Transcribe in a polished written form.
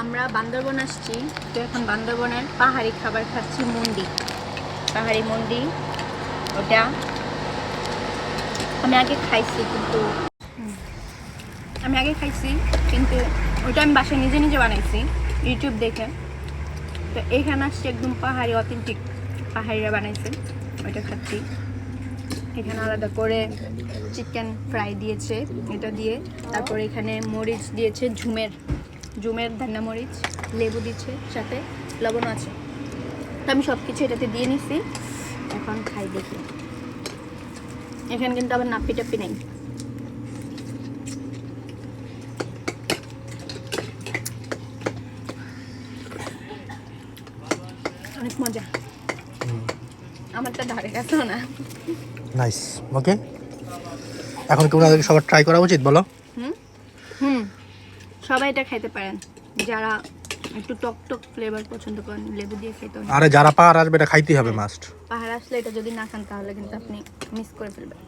আমরা বান্দরবন আসছি, তো এখন বান্দরবনের পাহাড়ি খাবার খাচ্ছি। মন্ডি, পাহাড়ি মন্ডি। ওটা আমি আগে খাইছি কিন্তু ওটা আমি বাসায় নিজে নিজে বানাইছি ইউটিউব দেখে। তো এখানে আসছি একদম পাহাড়ি, অথেন্টিক পাহাড়িরা বানাইছে, ওইটা খাচ্ছি। এখানে আলাদা করে চিকেন ফ্রাই দিয়েছে, এটা দিয়ে। তারপর এখানে মরিচ দিয়েছে, ঝুমের ধান্না মরিচ, লেবু দিচ্ছে, সাথে লবণ আছে। তো আমি সব কিছু এটাতে দিয়ে নিছি, এখন খাই দেখি। এখানে কিন্তু আবার নাপ্পি টাপ্পি নেই। অনেক মজা, আমারটা ধারে গেছেও না। নাইস, ওকে। এখন কি ওনাদেরকে সবার ট্রাই করা উচিত বলো? সবাই এটা খাইতে পারেন, যারা একটু টক টক ফ্লেভার পছন্দ করেন, লেবু দিয়ে খেতে। আরে যারা পাহাড় আসবে এটা খাইতেই হবে মাস্ট। পাহাড় আসলে এটা যদি না খান তাহলে কিন্তু আপনি মিস করে ফেলবেন।